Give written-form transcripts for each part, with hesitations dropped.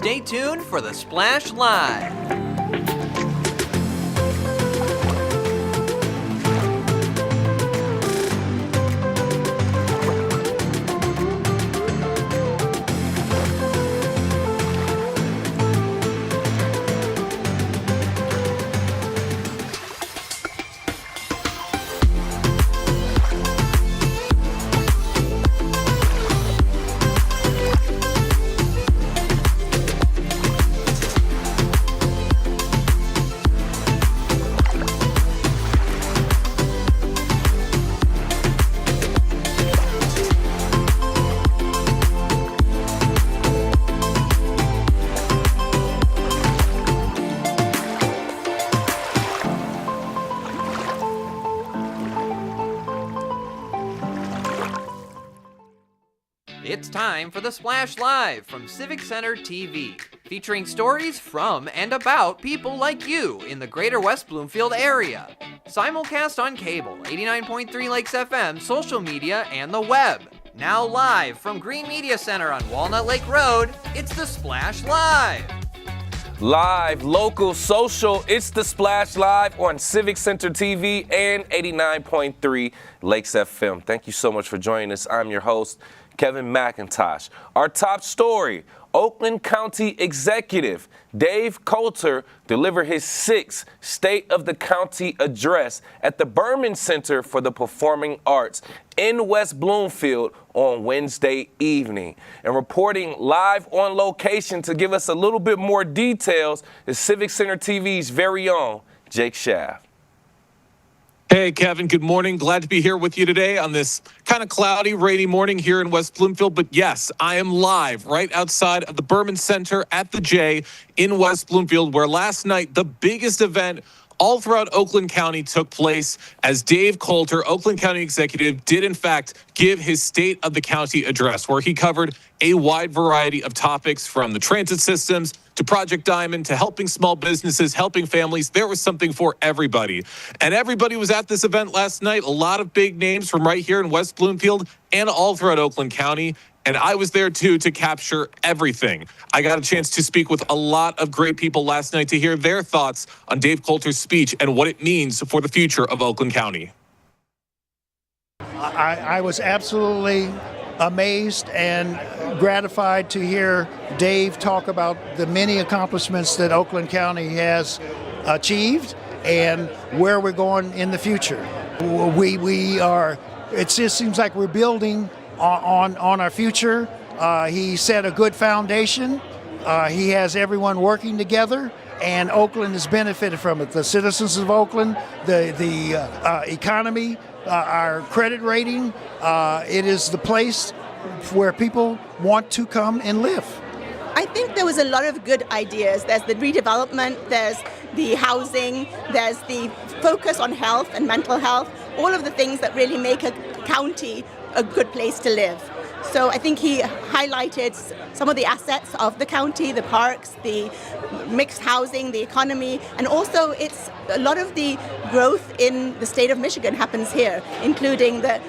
Stay tuned for the Splash Live. It's time for the Splash Live from Civic Center TV, featuring stories from and about people like you in the Greater West Bloomfield area. Simulcast on cable, 89.3 Lakes FM, social media, and the web. Now live from Green Media Center on Walnut Lake Road, it's the Splash Live. Live, local, social, it's the Splash Live on Civic Center TV and 89.3 Lakes FM. Thank you so much for joining us. I'm your host, Kevin McIntosh. Our top story, Oakland County Executive Dave Coulter delivered his 6th State of the County address at the Berman Center for the Performing Arts in West Bloomfield on Wednesday evening. And reporting live on location to give us a little bit more details is Civic Center TV's very own Jake Schaff. Hey, Kevin, good morning. Glad to be here with you today on this kind of cloudy, rainy morning here in West Bloomfield. But yes, I am live right outside of the Berman Center at the J in West Bloomfield, where last night the biggest event all throughout Oakland County took place as Dave Coulter, Oakland County Executive, did in fact give his State of the County address, where he covered a wide variety of topics from the transit systems to Project Diamond to helping small businesses, helping families. There was something for everybody. And everybody was at this event last night. A lot of big names from right here in West Bloomfield and all throughout Oakland County. And I was there, too, to capture everything. I got a chance to speak with a lot of great people last night to hear their thoughts on Dave Coulter's speech and what it means for the future of Oakland County. I was absolutely amazed and gratified to hear Dave talk about the many accomplishments that Oakland County has achieved and where we're going in the future. We are, it just seems like we're building on our future. He set a good foundation. He has everyone working together, and Oakland has benefited from it. The citizens of Oakland, the economy, our credit rating. It is the place where people want to come and live. I think there was a lot of good ideas. There's the redevelopment, there's the housing, there's the focus on health and mental health, all of the things that really make a county a good place to live. So I think he highlighted some of the assets of the county, the parks, the mixed housing, the economy, and also it's a lot of the growth in the state of Michigan happens here, including the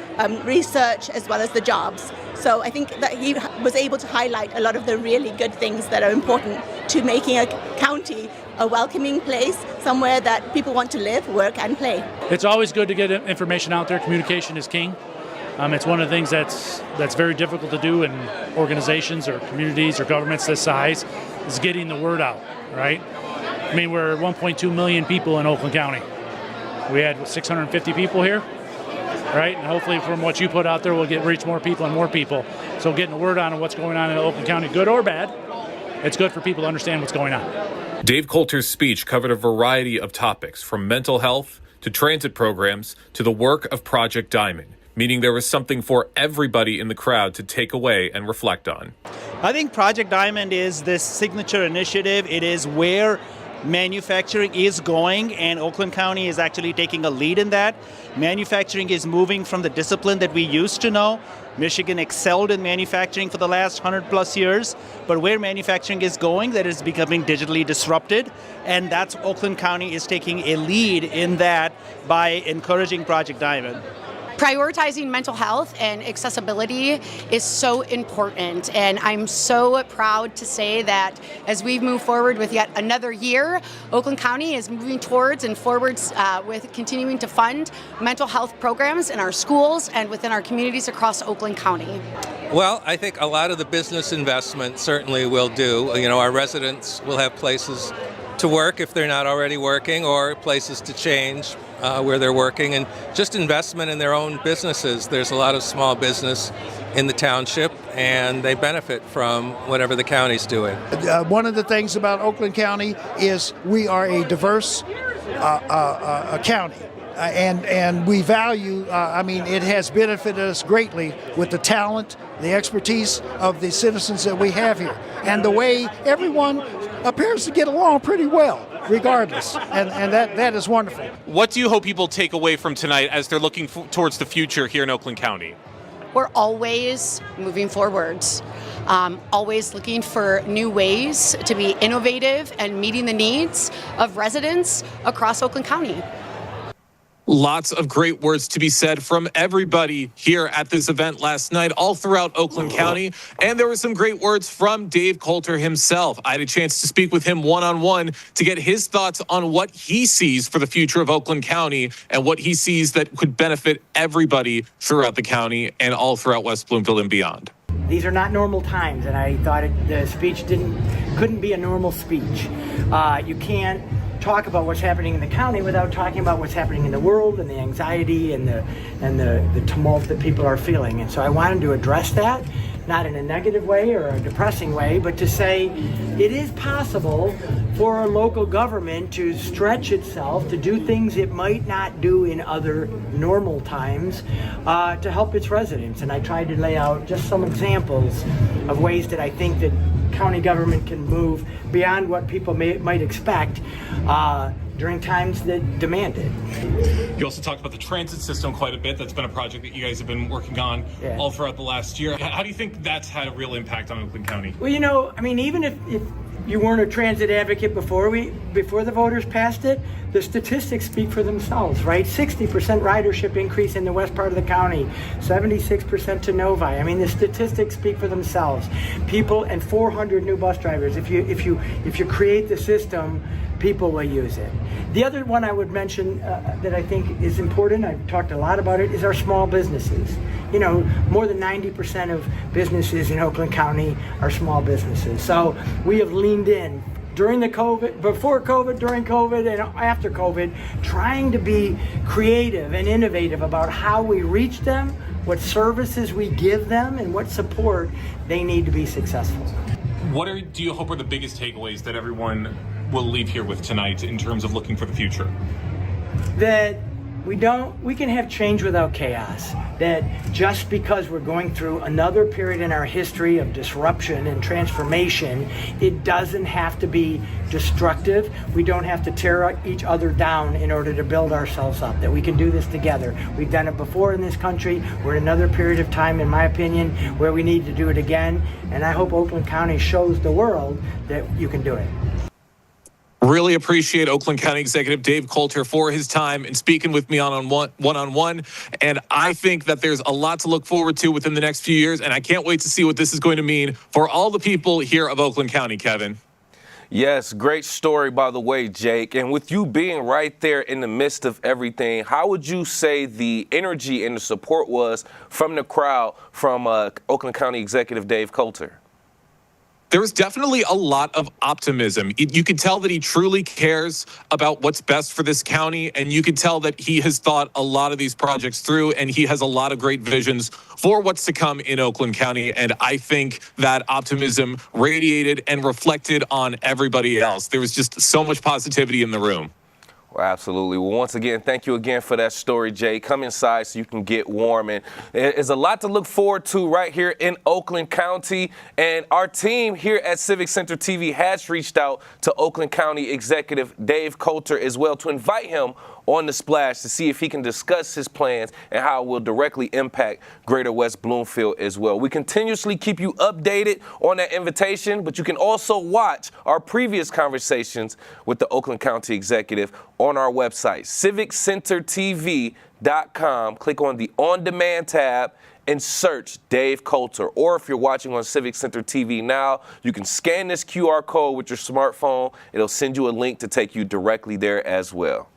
research as well as the jobs. So I think that he was able to highlight a lot of the really good things that are important to making a county a welcoming place, somewhere that people want to live, work, and play. It's always good to get information out there. Communication is king. It's one of the things that's very difficult to do in organizations or communities or governments this size, is getting the word out, right? I mean, we're 1.2 million people in Oakland County. We had 650 people here, right? And hopefully from what you put out there, we'll reach more people and more people. So getting the word on what's going on in Oakland County, good or bad, it's good for people to understand what's going on. Dave Coulter's speech covered a variety of topics, from mental health to transit programs to the work of Project Diamond, meaning there was something for everybody in the crowd to take away and reflect on. I think Project Diamond is this signature initiative. It is where manufacturing is going, and Oakland County is actually taking a lead in that. Manufacturing is moving from the discipline that we used to know. Michigan excelled in manufacturing for the last 100 plus years, but where manufacturing is going, that is becoming digitally disrupted, and that's Oakland County is taking a lead in that by encouraging Project Diamond. prioritizing mental health and accessibility is so important, and I'm so proud to say that as we move forward with yet another year, Oakland County is moving towards and forwards with continuing to fund mental health programs in our schools and within our communities across Oakland County. Well, I think a lot of the business investment certainly will do. You know, our residents will have places to work if they're not already working, or places to change where they're working, and just investment in their own businesses. There's a lot of small business in the township, and they benefit from whatever the county's doing. One of the things about Oakland County is we are a diverse county. And we value, it has benefited us greatly with the talent, the expertise of the citizens that we have here, and the way everyone appears to get along pretty well, regardless, and that is wonderful. What do you hope people take away from tonight as they're looking towards the future here in Oakland County? We're always moving forwards, always looking for new ways to be innovative and meeting the needs of residents across Oakland County. Lots of great words to be said from everybody here at this event last night, all throughout Oakland County. And there were some great words from Dave Coulter himself. I had a chance to speak with him one-on-one to get his thoughts on what he sees for the future of Oakland County and what he sees that could benefit everybody throughout the county and all throughout West Bloomfield and beyond. These are not normal times, and I thought the speech couldn't be a normal speech. You can't talk about what's happening in the county without talking about what's happening in the world and the anxiety and the tumult that people are feeling. And so I wanted to address that, not in a negative way or a depressing way, but to say it is possible for a local government to stretch itself to do things it might not do in other normal times to help its residents. And I tried to lay out just some examples of ways that I think that county government can move beyond what people might expect during times that demand it. You also talked about the transit system quite a bit. That's been a project that you guys have been working on all throughout the last year. How do you think that's had a real impact on Oakland County? Well, even if you weren't a transit advocate before the voters passed it, the statistics speak for themselves, right? 60% ridership increase in the west part of the county, 76% to Novi. I mean, the statistics speak for themselves. People and 400 new bus drivers. If you create the system, people will use it. The other one I would mention that I think is important, I've talked a lot about it, is our small businesses. You know, more than 90% of businesses in Oakland County are small businesses. So we have leaned in during the COVID, before COVID, during COVID, and after COVID, trying to be creative and innovative about how we reach them, what services we give them, and what support they need to be successful. What do you hope are the biggest takeaways that everyone will leave here with tonight in terms of looking for the future? That we can have change without chaos. That just because we're going through another period in our history of disruption and transformation, it doesn't have to be destructive. We don't have to tear each other down in order to build ourselves up. That we can do this together. We've done it before in this country. We're in another period of time, in my opinion, where we need to do it again. And I hope Oakland County shows the world that you can do it. Really appreciate Oakland County Executive Dave Coulter for his time and speaking with me one-on-one. And I think that there's a lot to look forward to within the next few years, and I can't wait to see what this is going to mean for all the people here of Oakland County, Kevin. Yes, great story, by the way, Jake. And with you being right there in the midst of everything, how would you say the energy and the support was from the crowd from Oakland County Executive Dave Coulter? There was definitely a lot of optimism. You could tell that he truly cares about what's best for this county, and you could tell that he has thought a lot of these projects through, and he has a lot of great visions for what's to come in Oakland County. And I think that optimism radiated and reflected on everybody else. There was just so much positivity in the room. Well, absolutely. Well, once again, thank you again for that story, Jay. Come inside so you can get warm. And there's a lot to look forward to right here in Oakland County. And our team here at Civic Center TV has reached out to Oakland County Executive Dave Coulter as well to invite him on The Splash to see if he can discuss his plans and how it will directly impact Greater West Bloomfield as well. We continuously keep you updated on that invitation, but you can also watch our previous conversations with the Oakland County executive on our website, civiccentertv.com. Click on the On Demand tab and search Dave Coulter. Or if you're watching on Civic Center TV now, you can scan this QR code with your smartphone. It'll send you a link to take you directly there as well.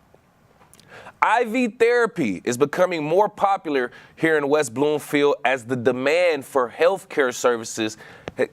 IV therapy is becoming more popular here in West Bloomfield as the demand for healthcare services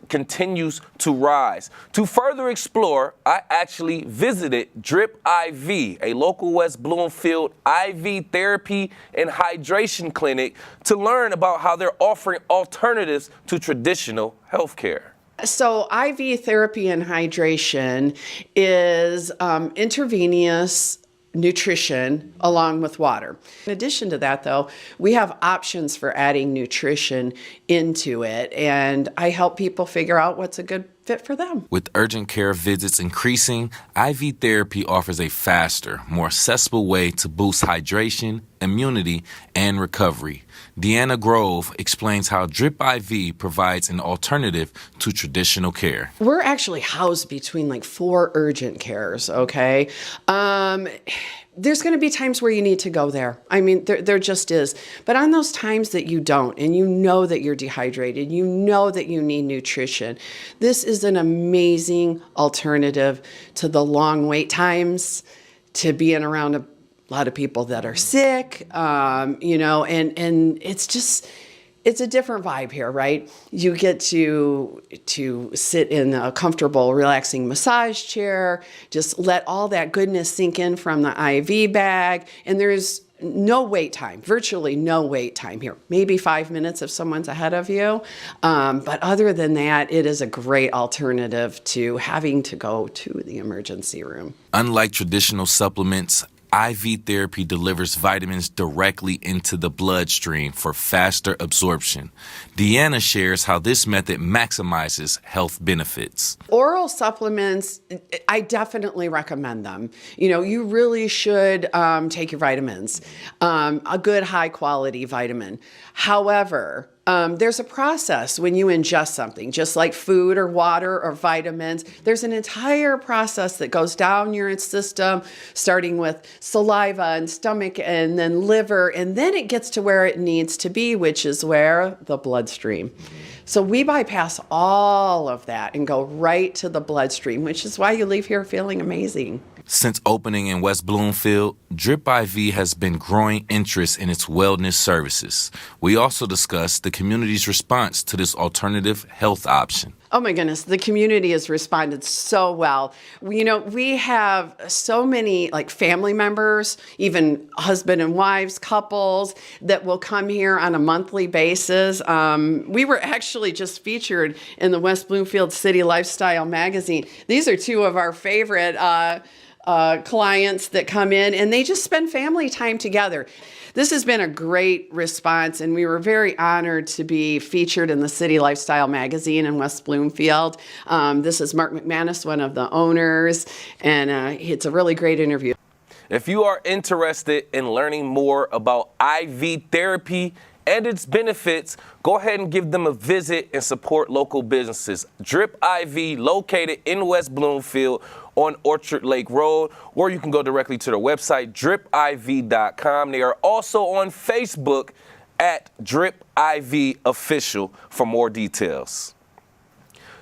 continues to rise. To further explore, I actually visited Drip IV, a local West Bloomfield IV therapy and hydration clinic, to learn about how they're offering alternatives to traditional healthcare. So IV therapy and hydration is intravenous nutrition along with water. In addition to that, though, we have options for adding nutrition into it, and I help people figure out what's a good fit for them. With urgent care visits increasing, IV therapy offers a faster, more accessible way to boost hydration, immunity, and recovery. Deanna Grove explains how Drip IV provides an alternative to traditional care. We're actually housed between like 4 urgent cares, okay? There's going to be times where you need to go there. I mean, there just is. But on those times that you don't, and you know that you're dehydrated, you know that you need nutrition, this is an amazing alternative to the long wait times, to being around a lot of people that are sick, and it's a different vibe here, right? You get to sit in a comfortable, relaxing massage chair, just let all that goodness sink in from the IV bag, and there's no wait time, virtually no wait time here. Maybe 5 minutes if someone's ahead of you. But other than that, it is a great alternative to having to go to the emergency room. Unlike traditional supplements, IV therapy delivers vitamins directly into the bloodstream for faster absorption. Deanna shares how this method maximizes health benefits. Oral supplements, I definitely recommend them. You really should take your vitamins, a good high quality vitamin. However, there's a process when you ingest something, just like food or water or vitamins. There's an entire process that goes down your system, starting with saliva and stomach and then liver, and then it gets to where it needs to be, which is where? The bloodstream. So we bypass all of that and go right to the bloodstream, which is why you leave here feeling amazing. Since opening in West Bloomfield, Drip IV has been growing interest in its wellness services. We also discussed the community's response to this alternative health option. Oh my goodness, the community has responded so well. We have so many family members, even husband and wives, couples that will come here on a monthly basis. We were actually just featured in the West Bloomfield City Lifestyle magazine. These are 2 of our favorite clients that come in, and they just spend family time together. This has been a great response, and we were very honored to be featured in the City Lifestyle magazine in West Bloomfield. This is Mark McManus, one of the owners, and it's a really great interview. If you are interested in learning more about IV therapy and its benefits, go ahead and give them a visit and support local businesses. Drip IV, located in West Bloomfield on Orchard Lake Road, or you can go directly to their website, dripiv.com. They are also on Facebook at Drip IV Official for more details.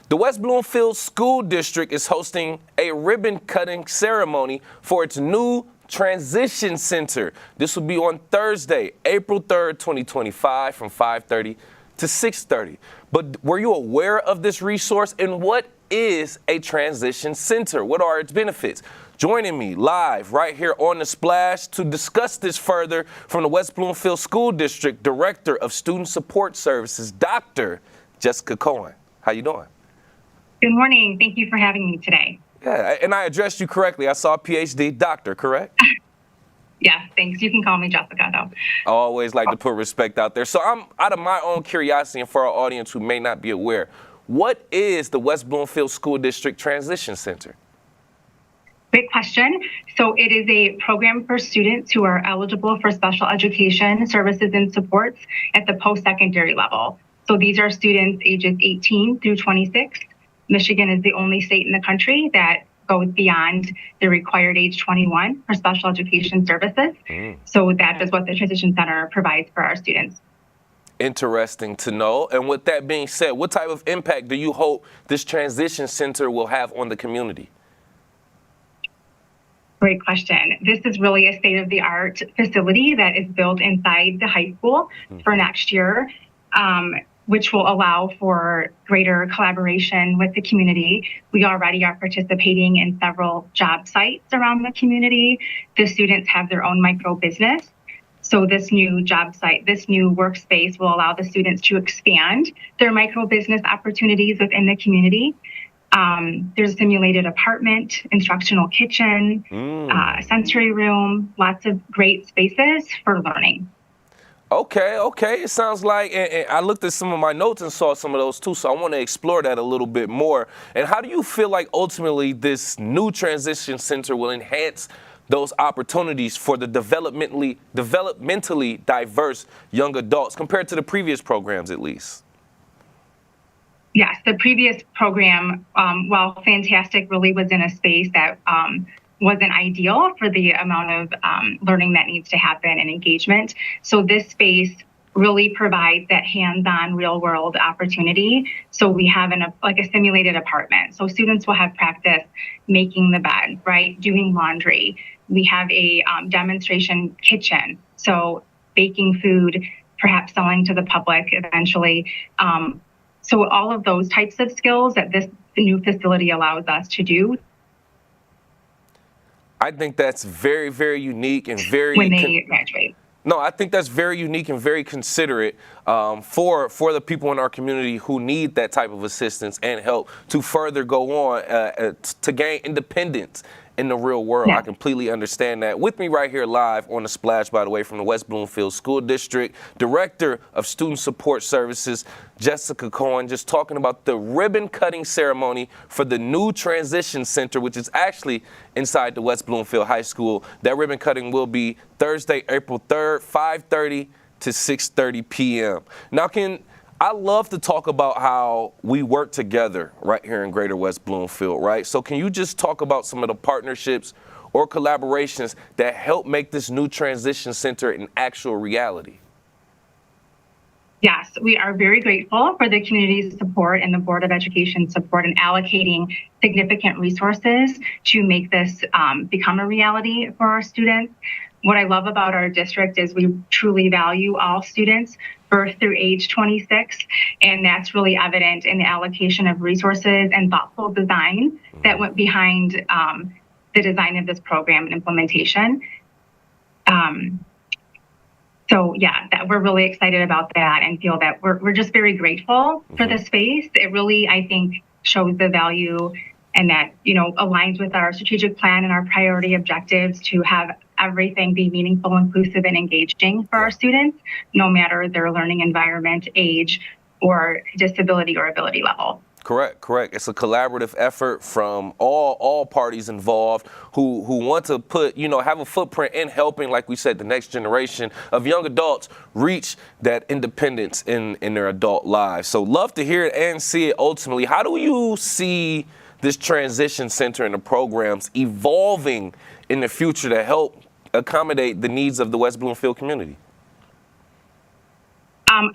The West Bloomfield School District is hosting a ribbon-cutting ceremony for its new Transition Center. This will be on Thursday, April 3rd, 2025, from 5:30 to 6:30. But were you aware of this resource, and what is a transition center? What are its benefits? Joining me live right here on The Splash to discuss this further from the West Bloomfield School District Director of Student Support Services, Dr. Jessica Cohen. How you doing? Good morning. Thank you for having me today. Yeah, and I addressed you correctly. I saw PhD doctor, correct? Yeah, thanks. You can call me Jessica, though. I always like to put respect out there. So I'm out of my own curiosity, and for our audience who may not be aware, what is the West Bloomfield School District Transition Center? Great question. So it is a program for students who are eligible for special education services and supports at the post-secondary level. So these are students ages 18 through 26. Michigan is the only state in the country that goes beyond the required age 21 for special education services. So that is what the Transition Center provides for our students. Interesting to know. And with that being said, what type of impact do you hope this Transition Center will have on the community? Great question. This is really a state-of-the-art facility that is built inside the high school for next year, which will allow for greater collaboration with the community. We already are participating in several job sites around the community. The students have their own micro business. So this new job site, this new workspace will allow the students to expand their micro business opportunities within the community. There's a simulated apartment, instructional kitchen, sensory room, lots of great spaces for learning. Okay. It sounds like, and I looked at some of my notes and saw some of those too, so I want to explore that a little bit more. And how do you feel like ultimately this new Transition Center will enhance those opportunities for the developmentally diverse young adults compared to the previous programs at least? Yes, the previous program, while fantastic, really was in a space that wasn't ideal for the amount of learning that needs to happen and engagement. So this space really provides that hands-on real-world opportunity. So we have like a simulated apartment. So students will have practice making the bed, right? Doing laundry. We have a demonstration kitchen. So baking food, perhaps selling to the public eventually. So all of those types of skills that this new facility allows us to do. I think that's very, very unique and very... When they graduate. No, I think that's very unique and very considerate for the people in our community who need that type of assistance and help to further go on to gain independence in the real world. Yeah. I completely understand that. With me right here live on The Splash, by the way, from the West Bloomfield School District, Director of Student Support Services, Jessica Cohen, just talking about the ribbon cutting ceremony for the new Transition Center, which is actually inside the West Bloomfield High School. That ribbon cutting will be Thursday, April 3rd, 5:30 to 6:30 p.m. Now, I love to talk about how we work together right here in Greater West Bloomfield, right? So can you just talk about some of the partnerships or collaborations that help make this new Transition Center an actual reality? Yes, we are very grateful for the community's support and the Board of Education support in allocating significant resources to make this become a reality for our students. What I love about our district is we truly value all students, birth through age 26, and that's really evident in the allocation of resources and thoughtful design that went behind the design of this program and implementation. So yeah, that we're really excited about that and feel that we're just very grateful for the space. It really, I think, shows the value and that, aligns with our strategic plan and our priority objectives to have everything be meaningful, inclusive, and engaging for our students, no matter their learning environment, age, or disability or ability level. Correct. It's a collaborative effort from all parties involved who want to have a footprint in helping, like we said, the next generation of young adults reach that independence in their adult lives. So love to hear it and see it ultimately. How do you see this Transition Center and the programs evolving in the future to help accommodate the needs of the West Bloomfield community?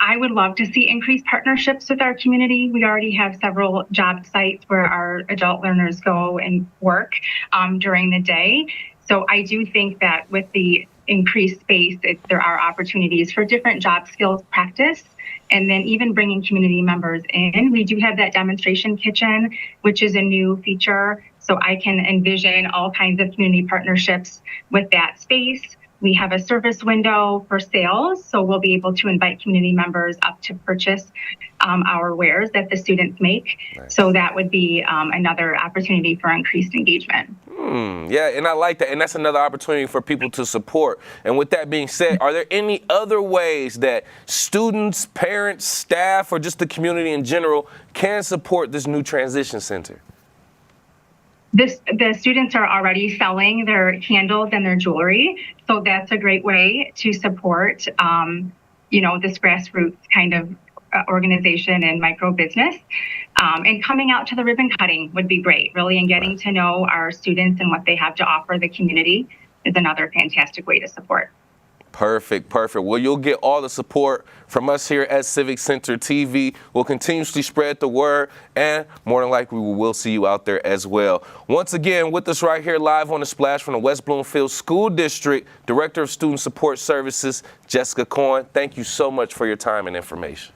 I would love to see increased partnerships with our community. We already have several job sites where our adult learners go and work during the day. So I do think that with the increased space, there are opportunities for different job skills practice. And then even bringing community members in. We do have that demonstration kitchen, which is a new feature. So I can envision all kinds of community partnerships with that space. We have a service window for sales, so we'll be able to invite community members up to purchase our wares that the students make. Nice. So that would be another opportunity for increased engagement. Yeah, and I like that. And that's another opportunity for people to support. And with that being said, are there any other ways that students, parents, staff, or just the community in general can support this new Transition Center? The students are already selling their candles and their jewelry, so that's a great way to support, this grassroots kind of organization and micro business. And coming out to the ribbon cutting would be great, really, and getting to know our students and what they have to offer the community is another fantastic way to support. Perfect. Well, you'll get all the support from us here at Civic Center TV. We'll continuously spread the word, and more than likely, we will see you out there as well. Once again, with us right here live on The Splash from the West Bloomfield School District, Director of Student Support Services, Jessica Cohen. Thank you so much for your time and information.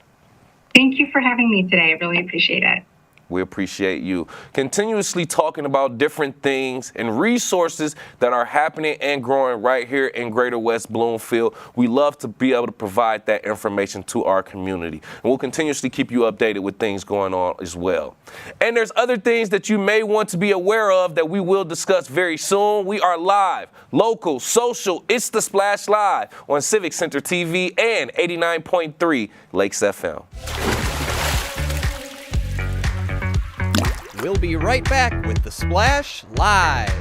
Thank you for having me today. I really appreciate it. We appreciate you continuously talking about different things and resources that are happening and growing right here in Greater West Bloomfield. We love to be able to provide that information to our community. And we'll continuously keep you updated with things going on as well. And there's other things that you may want to be aware of that we will discuss very soon. We are live, local, social. It's The Splash Live on Civic Center TV and 89.3 Lakes FM. We'll be right back with The Splash Live.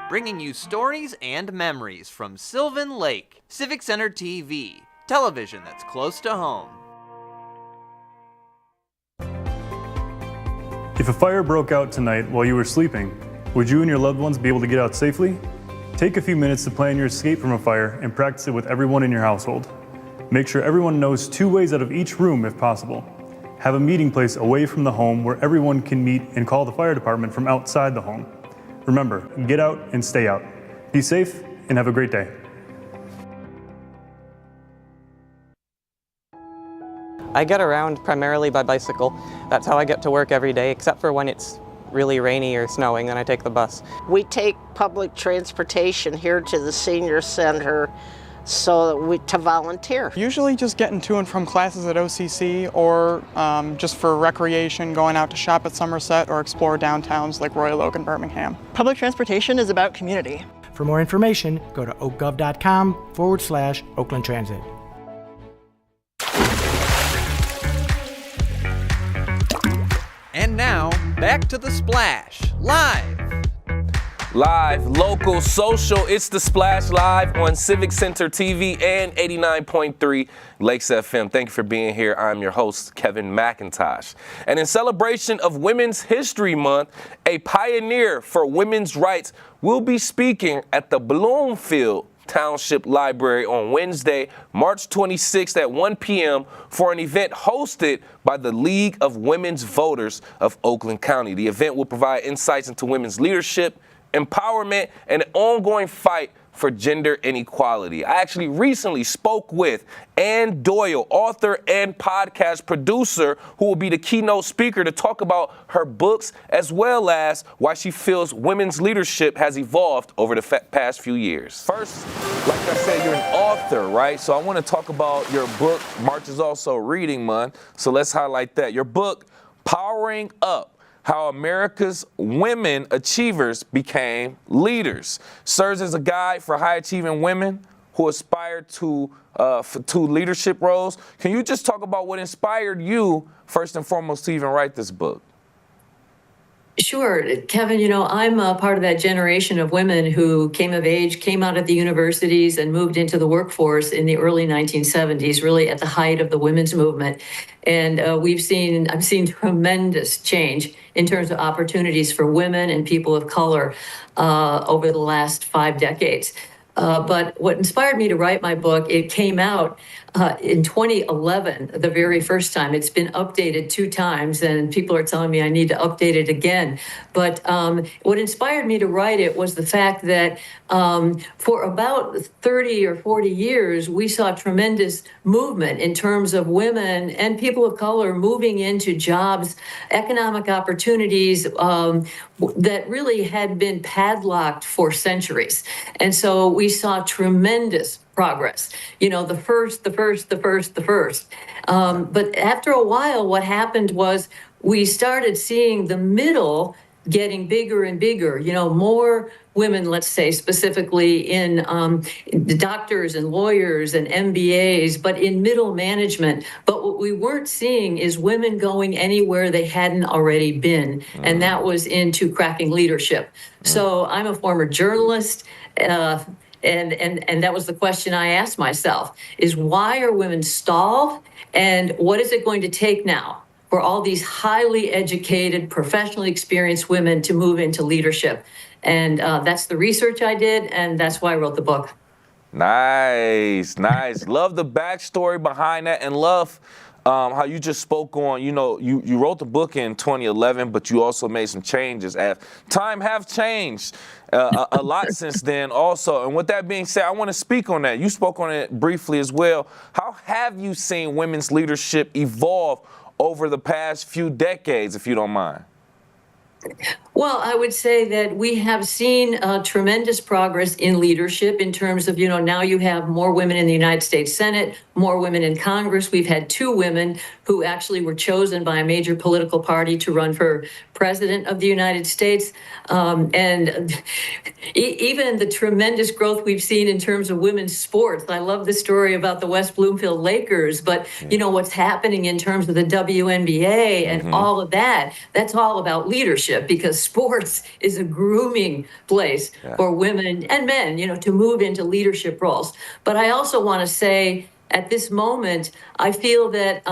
Bringing you stories and memories from Sylvan Lake, Civic Center TV, television that's close to home. If a fire broke out tonight while you were sleeping, would you and your loved ones be able to get out safely? Take a few minutes to plan your escape from a fire and practice it with everyone in your household. Make sure everyone knows 2 ways out of each room if possible. Have a meeting place away from the home where everyone can meet and call the fire department from outside the home. Remember, get out and stay out. Be safe and have a great day. I get around primarily by bicycle. That's how I get to work every day, except for when it's really rainy or snowing, then I take the bus. We take public transportation here to the senior center to volunteer. Usually just getting to and from classes at OCC or just for recreation, going out to shop at Somerset or explore downtowns like Royal Oak and Birmingham. Public transportation is about community. For more information, go to oakgov.com/Oakland Transit. And now, back to The Splash, live. Live, local, social, it's The Splash Live on Civic Center TV and 89.3 Lakes FM. Thank you for being here. I'm your host, Kevin McIntosh. And in celebration of Women's History Month, a pioneer for women's rights will be speaking at the Bloomfield Township Library on Wednesday, March 26th at 1 p.m. for an event hosted by the League of Women's Voters of Oakland County. The event will provide insights into women's leadership, empowerment, and an ongoing fight for gender inequality. I actually recently spoke with Ann Doyle, author and podcast producer, who will be the keynote speaker to talk about her books as well as why she feels women's leadership has evolved over the past few years. First, like I said, you're an author, right? So I want to talk about your book. March is also Reading Month, so let's highlight that. Your book, Powering Up: How America's Women Achievers Became Leaders, serves as a guide for high-achieving women who aspire to leadership roles. Can you just talk about what inspired you, first and foremost, to even write this book? Sure. Kevin, I'm a part of that generation of women who came of age, came out of the universities and moved into the workforce in the early 1970s, really at the height of the women's movement. And I've seen tremendous change in terms of opportunities for women and people of color over the last 5 decades. But what inspired me to write my book, it came out in 2011, the very first time. It's been updated 2 times, and people are telling me I need to update it again. But what inspired me to write it was the fact that for about 30 or 40 years, we saw tremendous movement in terms of women and people of color moving into jobs, economic opportunities that really had been padlocked for centuries. And so we saw tremendous progress, the first. But after a while, what happened was we started seeing the middle getting bigger and bigger, more women, let's say specifically in the doctors and lawyers and MBAs, but in middle management. But what we weren't seeing is women going anywhere they hadn't already been, and that was into cracking leadership. So I'm a former journalist. And that was the question I asked myself, is why are women stalled, and what is it going to take now for all these highly educated, professionally experienced women to move into leadership? And that's the research I did, and that's why I wrote the book. Nice, nice. Love the backstory behind that, and love how you just spoke on, you wrote the book in 2011, but you also made some changes as time have changed a lot since then also. And with that being said, I want to speak on that. You spoke on it briefly as well. How have you seen women's leadership evolve over the past few decades, if you don't mind? Well, I would say that we have seen tremendous progress in leadership in terms of, now you have more women in the United States Senate, more women in Congress. We've had 2 women who actually were chosen by a major political party to run for president of the United States. And even the tremendous growth we've seen in terms of women's sports. I love the story about the West Bloomfield Lakers, but what's happening in terms of the WNBA and all of that, that's all about leadership, because sports is a grooming place for women and men, to move into leadership roles. But I also want to say at this moment, I feel that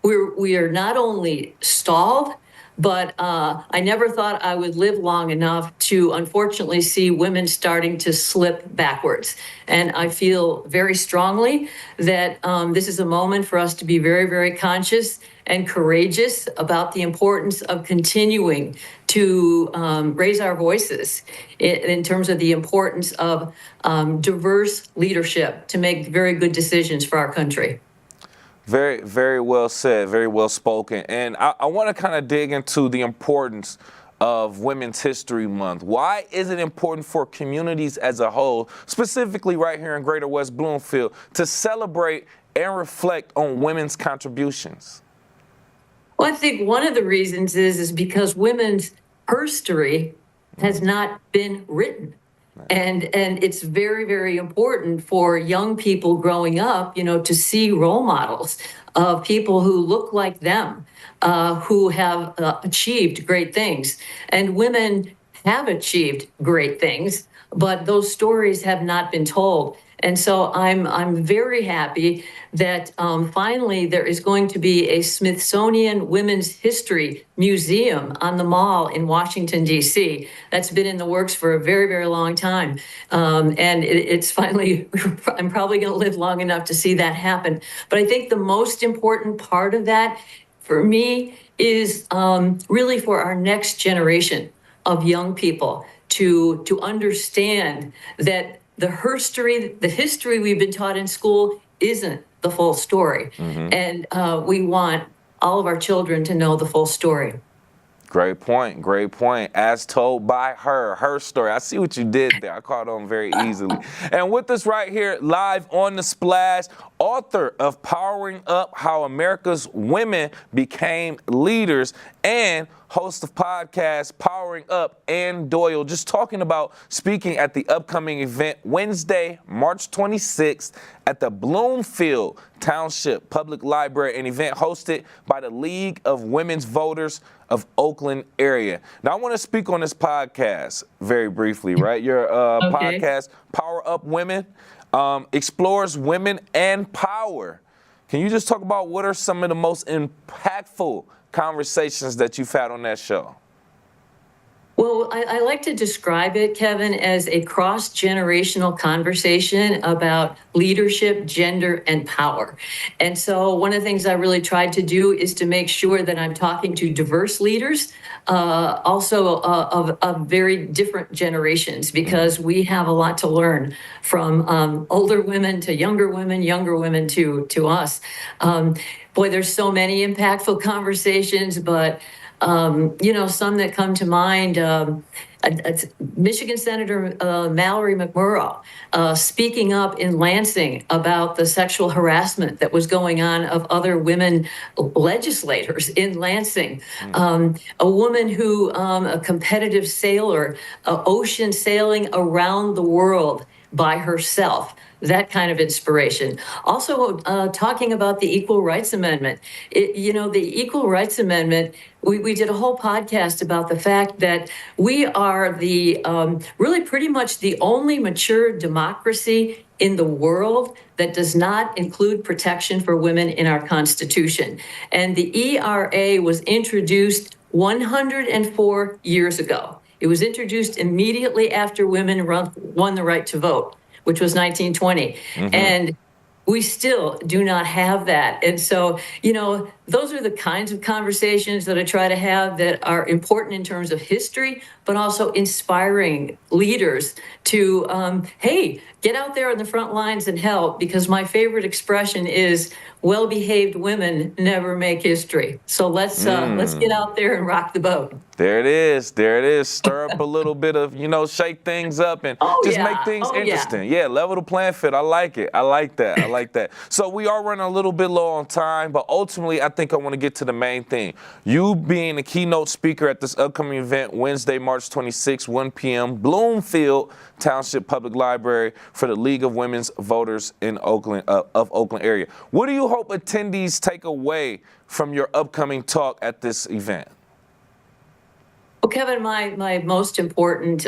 we are not only stalled, but I never thought I would live long enough to unfortunately see women starting to slip backwards. And I feel very strongly that this is a moment for us to be very, very conscious and courageous about the importance of continuing to raise our voices in terms of the importance of diverse leadership to make very good decisions for our country. Very, very well said, very well spoken. And I want to kind of dig into the importance of Women's History Month. Why is it important for communities as a whole, specifically right here in Greater West Bloomfield, to celebrate and reflect on women's contributions? Well, I think one of the reasons is because women's history has not been written. And it's very, very important for young people growing up, to see role models of people who look like them, who have achieved great things. And women have achieved great things, but those stories have not been told. And so I'm very happy that finally there is going to be a Smithsonian Women's History Museum on the Mall in Washington, D.C. That's been in the works for a very, very long time. And it's finally, I'm probably going to live long enough to see that happen. But I think the most important part of that for me is really for our next generation of young people to understand that the history we've been taught in school isn't the full story. And we want all of our children to know the full story. Great point, great point. As told by her story. I see what you did there. I caught on very easily. And with us right here, live on The Splash, author of Powering Up How America's Women Became Leaders and host of podcast Powering Up, Ann Doyle, just talking about speaking at the upcoming event Wednesday, March 26th at the Bloomfield Township Public Library, an event hosted by the League of Women's Voters of Oakland area. Now, I want to speak on this podcast very briefly, right? Your podcast, Power Up Women, explores women and power. Can you just talk about what are some of the most impactful conversations that you've had on that show? Well, I like to describe it, Kevin, as a cross-generational conversation about leadership, gender, and power. And so one of the things I really tried to do is to make sure that I'm talking to diverse leaders, also of very different generations, because we have a lot to learn from older women to younger women to us. Boy, there's so many impactful conversations, but Some that come to mind, Michigan Senator Mallory McMurrow speaking up in Lansing about the sexual harassment that was going on of other women legislators in Lansing. A woman who, a competitive sailor, ocean sailing around the world by herself. That kind of inspiration. Also, talking about the Equal Rights Amendment. The Equal Rights Amendment, we did a whole podcast about the fact that we are the really pretty much the only mature democracy in the world that does not include protection for women in our Constitution. And the ERA was introduced 104 years ago. It was introduced immediately after women won the right to vote, which was 1920. And we still do not have that. And so, those are the kinds of conversations that I try to have that are important in terms of history, but also inspiring leaders to, hey, get out there on the front lines and help, because my favorite expression is well-behaved women never make history. So let's get out there and rock the boat. There it is. Stir up a little bit of, shake things up and make things interesting. Yeah, level the playing field. I like it. I like that. So we are running a little bit low on time, but ultimately I think I want to get to the main thing. You being the keynote speaker at this upcoming event, Wednesday, March 26, 1 p.m., Bloomfield Township Public Library for the League of Women's Voters in Oakland, of Oakland area. What do you hope attendees take away from your upcoming talk at this event? Well, Kevin, my most important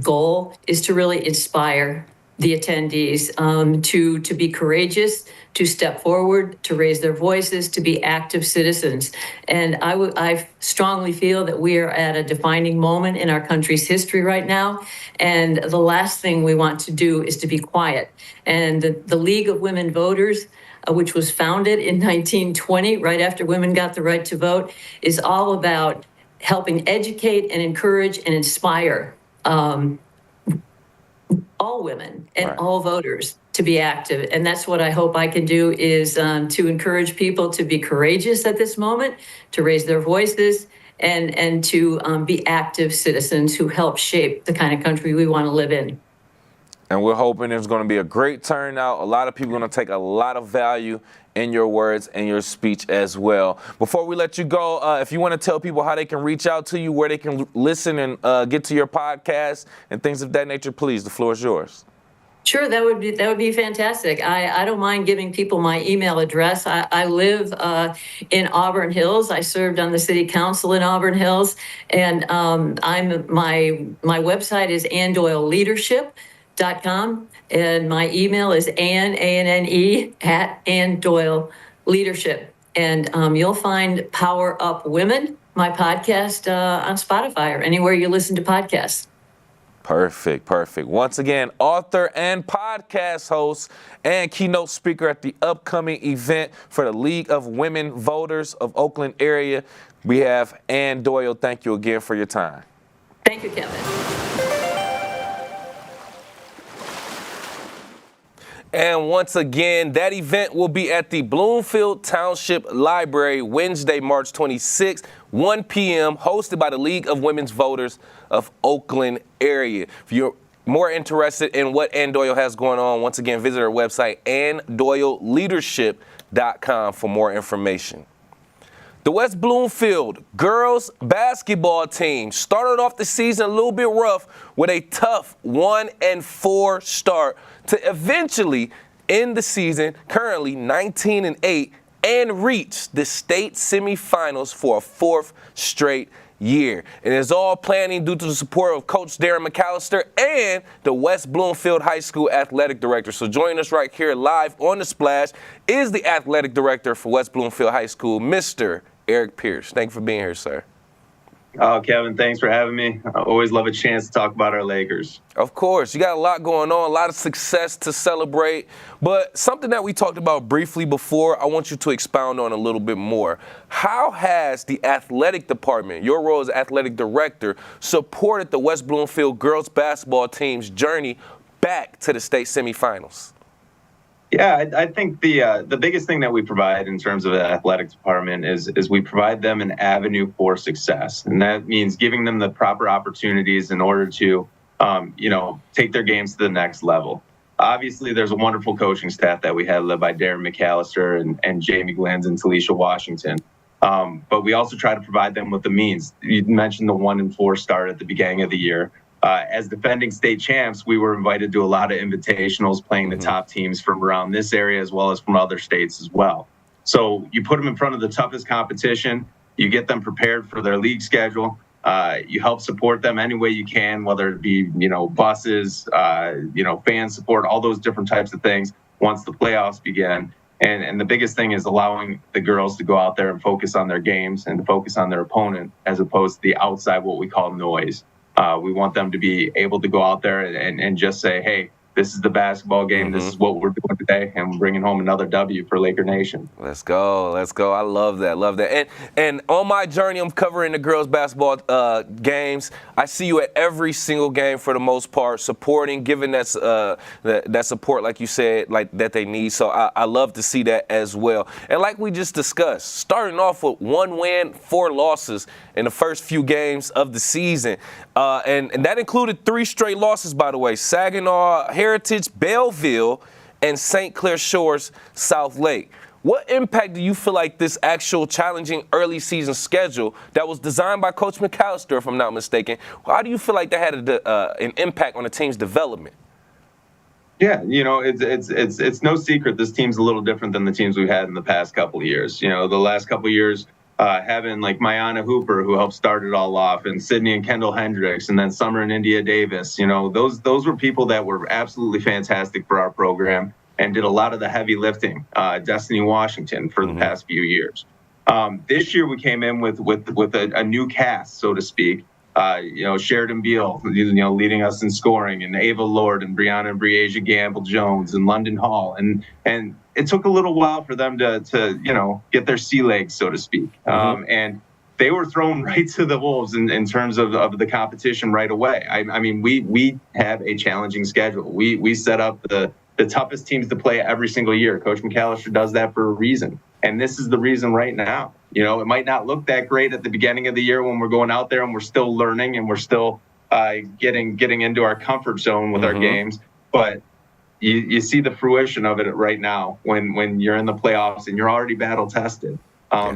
goal is to really inspire the attendees to be courageous, to step forward, to raise their voices, to be active citizens. And I strongly feel that we are at a defining moment in our country's history right now. And the last thing we want to do is to be quiet. And the League of Women Voters, which was founded in 1920, right after women got the right to vote, is all about helping educate and encourage and inspire all women and all voters to be active. And that's what I hope I can do, is to encourage people to be courageous at this moment, to raise their voices, and to be active citizens who help shape the kind of country we want to live in. And we're hoping there's going to be a great turnout. A lot of people are going to take a lot of value in your words and your speech as well. Before we let you go, if you want to tell people how they can reach out to you, where they can listen and get to your podcast and things of that nature, please, the floor is yours. Sure, that would be fantastic. I don't mind giving people my email address. I live in Auburn Hills. I served on the city council in Auburn Hills, and my website is AnnDoyleLeadership.com, and my email is Anne @AnnDoyle Leadership. And you'll find Power Up Women, my podcast, on Spotify or anywhere you listen to podcasts. Perfect. Once again, author and podcast host and keynote speaker at the upcoming event for the League of Women Voters of Oakland area, we have Ann Doyle. Thank you again for your time. Thank you, Kevin. And once again, that event will be at the Bloomfield Township Library Wednesday, March 26th, 1 p.m., hosted by the League of Women's Voters of Oakland area. If you're more interested in what Ann Doyle has going on, once again, visit her website, AnnDoyleLeadership.com, for more information. The West Bloomfield girls basketball team started off the season a little bit rough with a tough 1-4 start to eventually end the season currently 19-8 and reach the state semifinals for a fourth straight year. It is all planning due to the support of Coach Darren McAllister and the West Bloomfield High School athletic director. So joining us right here live on The Splash is the athletic director for West Bloomfield High School, Mr. Eric Pierce. Thank you for being here, sir. Oh, Kevin, thanks for having me. I always love a chance to talk about our Lakers. Of course. You got a lot going on, a lot of success to celebrate. But something that we talked about briefly before, I want you to expound on a little bit more. How has the athletic department, your role as athletic director, supported the West Bloomfield girls basketball team's journey back to the state semifinals? Yeah, I think the biggest thing that we provide in terms of the athletics department is we provide them an avenue for success, and that means giving them the proper opportunities in order to, take their games to the next level. Obviously, there's a wonderful coaching staff that we have led by Darren McAllister and Jamie Glanz and Talisha Washington. But we also try to provide them with the means. You mentioned the 1-4 start at the beginning of the year. As defending state champs, we were invited to a lot of invitationals playing the top teams from around this area as well as from other states as well. So you put them in front of the toughest competition, you get them prepared for their league schedule, you help support them any way you can, whether it be, buses, fan support, all those different types of things once the playoffs begin. And the biggest thing is allowing the girls to go out there and focus on their games and to focus on their opponent as opposed to the outside, what we call noise. We want them to be able to go out there and just say, hey, this is the basketball game. This is what we're doing today, and we're bringing home another W for Laker Nation. Let's go. I love that. And on my journey, I'm covering the girls basketball games. I see you at every single game for the most part, supporting, giving that support, like you said, like that they need. So I love to see that as well. And like we just discussed, starting off with 1 win, 4 losses in the first few games of the season. And that included 3 straight losses, by the way. Saginaw, Heritage, Belleville, and St. Clair Shores, South Lake. What impact do you feel like this actual challenging early season schedule that was designed by Coach McAllister, if I'm not mistaken, how do you feel like that had an impact on the team's development? Yeah, it's no secret this team's a little different than the teams we've had in the past couple of years. The last couple of years, having like Mayana Hooper, who helped start it all off, and Sydney and Kendall Hendricks, and then Summer and India Davis. Those were people that were absolutely fantastic for our program and did a lot of the heavy lifting. Destiny Washington for the past few years. This year we came in with a new cast, so to speak. Sheridan Beal, leading us in scoring, and Ava Lord and Brianna and Briasia Gamble Jones and London Hall, and it took a little while for them to get their sea legs, so to speak. And they were thrown right to the wolves in terms of the competition right away. I mean, we have a challenging schedule. We set up the toughest teams to play every single year. Coach McAllister does that for a reason. And this is the reason right now. It might not look that great at the beginning of the year when we're going out there and we're still learning and we're still getting into our comfort zone with our games. But you see the fruition of it right now when you're in the playoffs and you're already battle tested.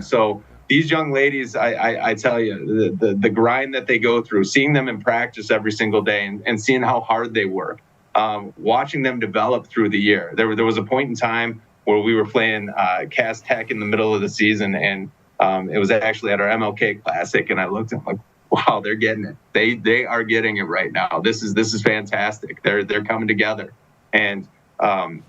So these young ladies, I tell you, the grind that they go through, seeing them in practice every single day and seeing how hard they work, watching them develop through the year. There was a point in time where we were playing Cass Tech in the middle of the season, and it was actually at our MLK Classic, and I looked at them like, wow, they're getting it. They are getting it right now. This is fantastic. They're coming together, and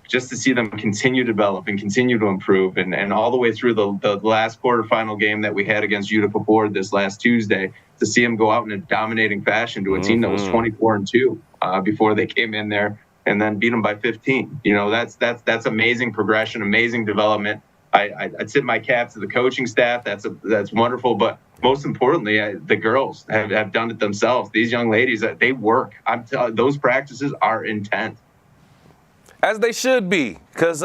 just to see them continue to develop and continue to improve, and all the way through the last quarterfinal game that we had against Utica Ford this last Tuesday, to see them go out in a dominating fashion to a team that was 24-2 before they came in there, and then beat them by 15. That's amazing progression, amazing development. I tip my cap to the coaching staff. That's wonderful. But most importantly, the girls have done it themselves. These young ladies, they work. I'm telling, those practices are intense. As they should be, because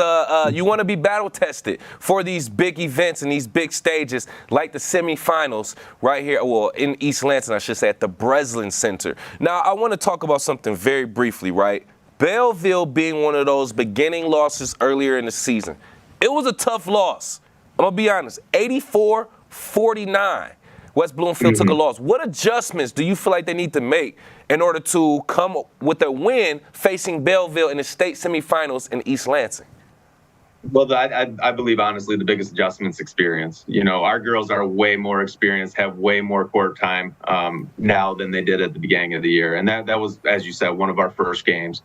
you want to be battle tested for these big events and these big stages like the semifinals right here, well, in East Lansing, I should say, at the Breslin Center. Now, I want to talk about something very briefly, right? Belleville being one of those beginning losses earlier in the season. It was a tough loss. I'm going to be honest, 84-49. West Bloomfield took a loss. What adjustments do you feel like they need to make in order to come with a win facing Belleville in the state semifinals in East Lansing? Well, I believe, honestly, the biggest adjustment's experience. Our girls are way more experienced, have way more court time now than they did at the beginning of the year. And that was, as you said, one of our first games.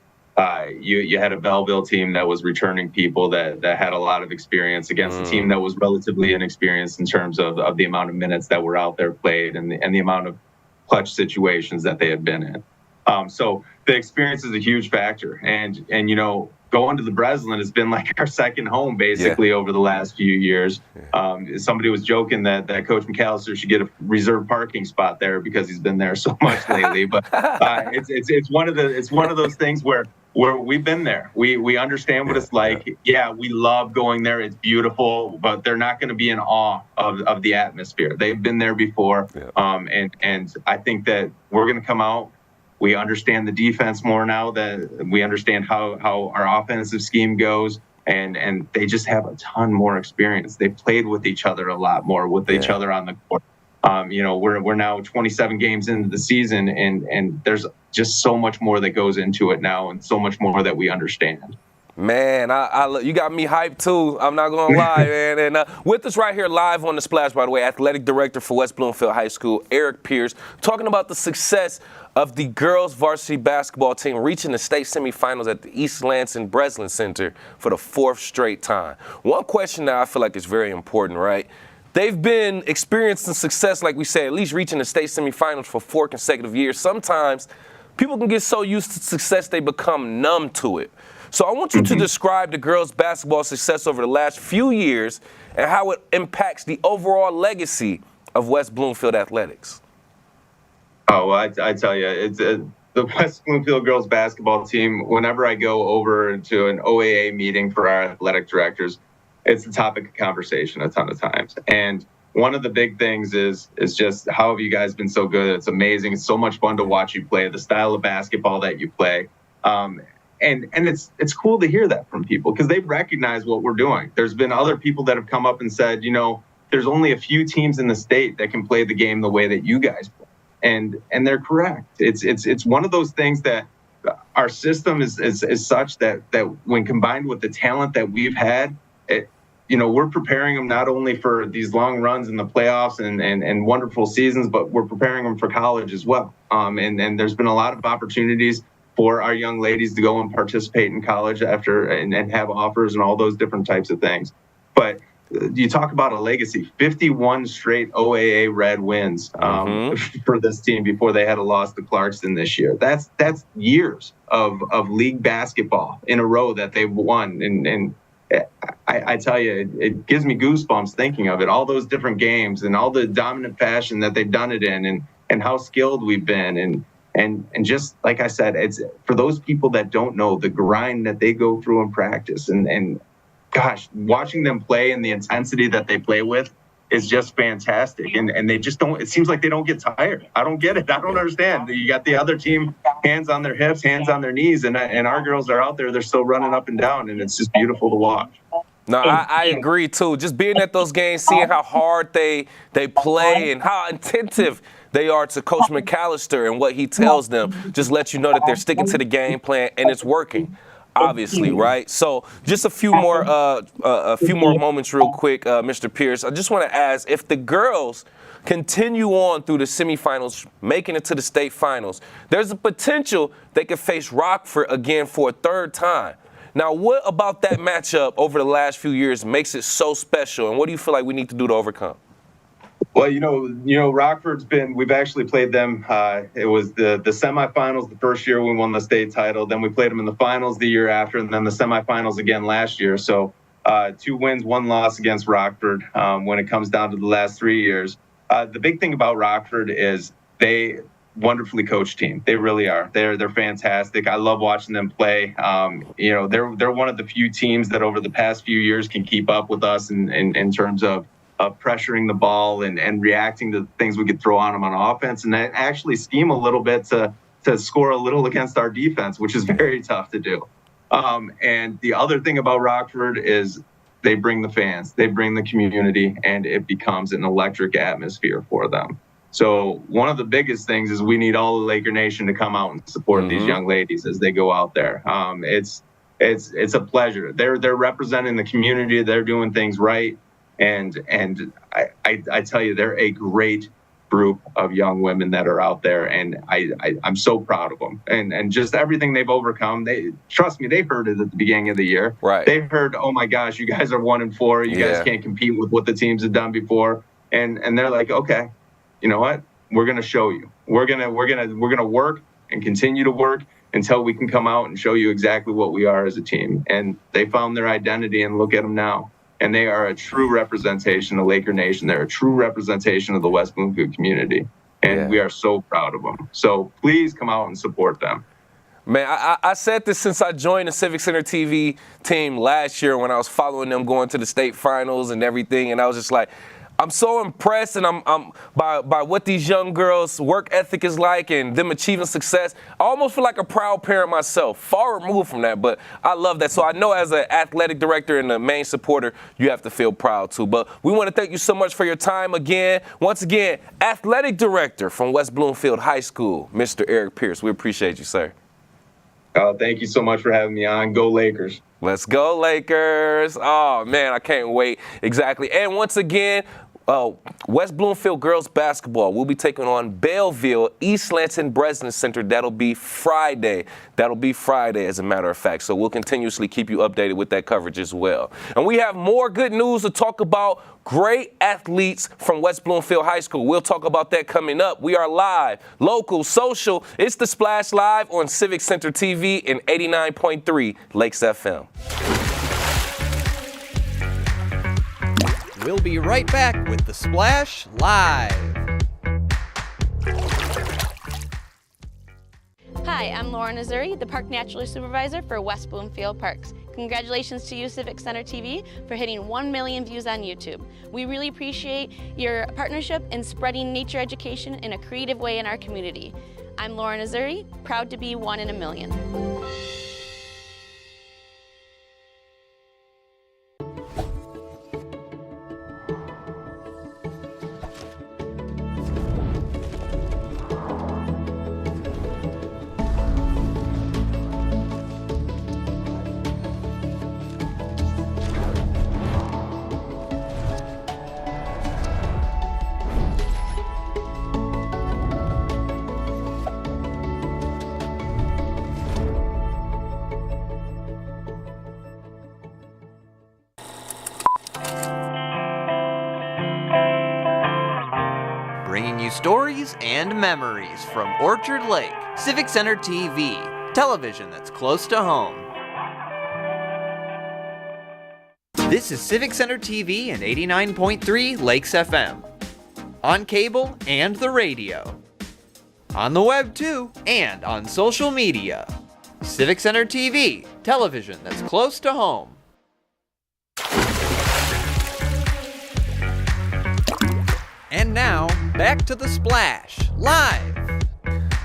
You had a Belleville team that was returning people that had a lot of experience against a team that was relatively inexperienced in terms of the amount of minutes that were out there played and the amount of clutch situations that they had been in. So the experience is a huge factor. And going to the Breslin has been like our second home basically over the last few years. Somebody was joking that Coach McAllister should get a reserved parking spot there because he's been there so much lately. But it's one of those things where we've been there. We understand what it's like. Yeah, we love going there. It's beautiful, but they're not going to be in awe of the atmosphere. They've been there before. And I think that we're going to come out. We understand the defense more now, that we understand how our offensive scheme goes. And they just have a ton more experience. They've played with each other a lot more, with each other on the court. We're now 27 games into the season, and there's just so much more that goes into it now, and so much more that we understand. Man, you got me hyped too. I'm not gonna lie, man. And with us right here live on the Splash, by the way, athletic director for West Bloomfield High School, Eric Pierce, talking about the success of the girls varsity basketball team reaching the state semifinals at the East Lansing Breslin Center for the 4th straight time. One question that I feel like is very important, right? They've been experiencing success, like we said, at least reaching the state semifinals for 4 consecutive years. Sometimes people can get so used to success they become numb to it. So I want you to describe the girls' basketball success over the last few years and how it impacts the overall legacy of West Bloomfield athletics. Oh, well, I tell you, it's the West Bloomfield girls basketball team. Whenever I go over to an OAA meeting for our athletic directors, it's the topic of conversation a ton of times. And one of the big things is just how have you guys been so good? It's amazing. It's so much fun to watch you play, the style of basketball that you play. And it's cool to hear that from people because they recognize what we're doing. There's been other people that have come up and said, there's only a few teams in the state that can play the game the way that you guys play. And they're correct. It's one of those things that our system is such that when combined with the talent that we've had, we're preparing them not only for these long runs in the playoffs and wonderful seasons, but we're preparing them for college as well. And there's been a lot of opportunities for our young ladies to go and participate in college after and have offers and all those different types of things. But you talk about a legacy, 51 straight OAA Red wins for this team before they had a loss to Clarkston this year. That's years of league basketball in a row that they've won. And I tell you, it gives me goosebumps thinking of it, all those different games and all the dominant fashion that they've done it in and how skilled we've been. And just like I said, it's for those people that don't know the grind that they go through in practice and gosh, watching them play and the intensity that they play with is just fantastic. And they just don't, it seems like they don't get tired. I don't get it. I don't understand. You got the other team, hands on their hips, hands on their knees, and our girls are out there, they're still running up and down, and it's just beautiful to watch. No, I agree too. Just being at those games, seeing how hard they play and how attentive they are to Coach McAllister and what he tells them, just lets you know that they're sticking to the game plan and it's working. Obviously, right? So just a few more moments real quick, Mr. Pierce. I just want to ask, if the girls continue on through the semifinals, making it to the state finals, there's a potential they could face Rockford again for a 3rd time. Now, what about that matchup over the last few years makes it so special, and what do you feel like we need to do to overcome? Well, Rockford's we've actually played them. It was the semifinals the first year we won the state title. Then we played them in the finals the year after, and then the semifinals again last year. So 2 wins, 1 loss against Rockford when it comes down to the last 3 years. The big thing about Rockford is they wonderfully coached team. They really are. They're fantastic. I love watching them play. They're one of the few teams that over the past few years can keep up with us in terms of pressuring the ball and reacting to things we could throw on them on offense, and actually scheme a little bit to score a little against our defense, which is very tough to do. And the other thing about Rockford is they bring the fans, they bring the community, and it becomes an electric atmosphere for them. So one of the biggest things is we need all of Laker Nation to come out and support these young ladies as they go out there. It's a pleasure. They're representing the community. They're doing things right. And I tell you, they're a great group of young women that are out there, and I'm so proud of them. And just everything they've overcome. Trust me, they heard it at the beginning of the year. Right. They heard, oh my gosh, you guys are 1-4. You guys can't compete with what the teams have done before. And they're like, okay, you know what? We're gonna show you. We're gonna work and continue to work until we can come out and show you exactly what we are as a team. And they found their identity, and look at them now. And they are a true representation of Laker Nation. They're a true representation of the West Bloomfield community. And we are so proud of them. So please come out and support them. Man, I said this since I joined the Civic Center TV team last year when I was following them going to the state finals and everything, and I was just like, I'm so impressed, and I'm by what these young girls' work ethic is like and them achieving success. I almost feel like a proud parent myself, far removed from that, but I love that. So I know as an athletic director and a main supporter, you have to feel proud too. But we want to thank you so much for your time again. Once again, athletic director from West Bloomfield High School, Mr. Eric Pierce. We appreciate you, sir. Thank you so much for having me on. Go Lakers. Let's go, Lakers. Oh, man, I can't wait. Exactly. And once again, West Bloomfield girls basketball will be taking on Belleville, East Lansing Breslin Center. That'll be Friday. As a matter of fact. So we'll continuously keep you updated with that coverage as well. And we have more good news to talk about. Great athletes from West Bloomfield High School. We'll talk about that coming up. We are live, local, social. It's The Splash Live on Civic Center TV and 89.3 Lakes FM. We'll be right back with The Splash Live. Hi, I'm Lauren Azuri, the Park Naturalist Supervisor for West Bloomfield Parks. Congratulations to you, Civic Center TV, for hitting 1 million views on YouTube. We really appreciate your partnership in spreading nature education in a creative way in our community. I'm Lauren Azuri, proud to be 1 in a million. Bringing you stories and memories from Orchard Lake. Civic Center TV, television that's close to home. This is Civic Center TV and 89.3 Lakes FM. On cable and the radio. On the web too, and on social media. Civic Center TV, television that's close to home. And now, back to The Splash, live.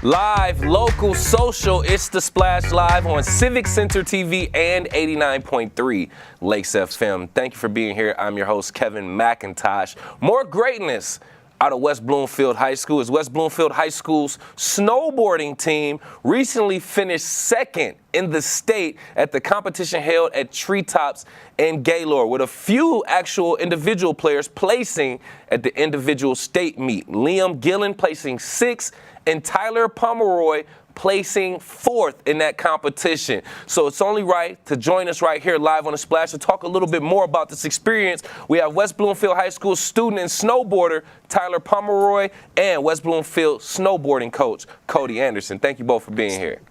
Live, local, social, it's The Splash Live on Civic Center TV and 89.3 Lakes FM. Thank you for being here. I'm your host, Kevin McIntosh. More greatness out of West Bloomfield High School as West Bloomfield High School's snowboarding team recently finished second in the state at the competition held at Treetops in Gaylord, with a few actual individual players placing at the individual state meet. Liam Gillen placing 6th and Tyler Pomeroy placing 4th in that competition. So it's only right to join us right here live on The Splash to talk a little bit more about this experience. We have West Bloomfield High School student and snowboarder Tyler Pomeroy and West Bloomfield snowboarding coach Cody Anderson. Thank you both for being here.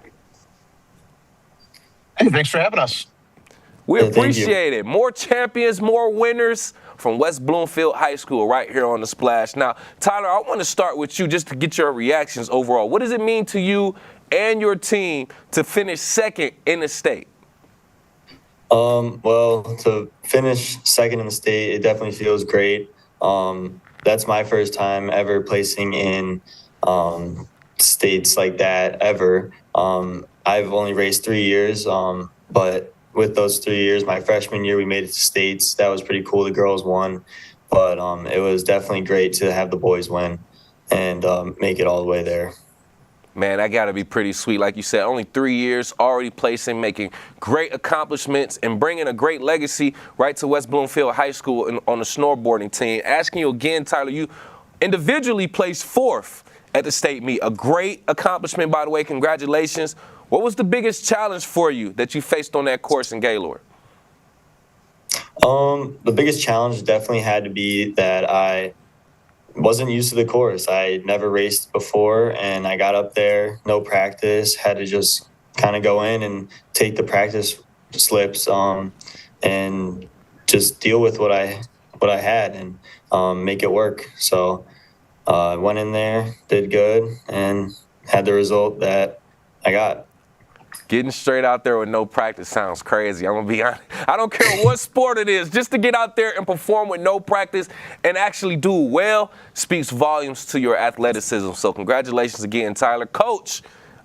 Hey, thanks for having us. We appreciate it. More champions, more winners from West Bloomfield High School right here on The Splash. Now, Tyler, I want to start with you just to get your reactions overall. What does it mean to you and your team to finish second in the state? Well, to finish second in the state, it definitely feels great. That's my first time ever placing in states like that ever. I've only raced 3 years, but with those 3 years, my freshman year, we made it to states. That was pretty cool. The girls won, but it was definitely great to have the boys win and make it all the way there. Man, that got to be pretty sweet. Like you said, only 3 years, already placing, making great accomplishments, and bringing a great legacy right to West Bloomfield High School on the snowboarding team. Asking you again, Tyler, you individually placed 4th at the state meet. A great accomplishment, by the way. Congratulations. What was the biggest challenge for you that you faced on that course in Gaylord? The biggest challenge definitely had to be that I wasn't used to the course. I never raced before, and I got up there, no practice, had to just kind of go in and take the practice slips and just deal with what I had and make it work. So I went in there, did good, and had the result that I got. Getting straight out there with no practice sounds crazy. I'm going to be honest. I don't care what sport it is. Just to get out there and perform with no practice and actually do well speaks volumes to your athleticism. So congratulations again, Tyler. Coach,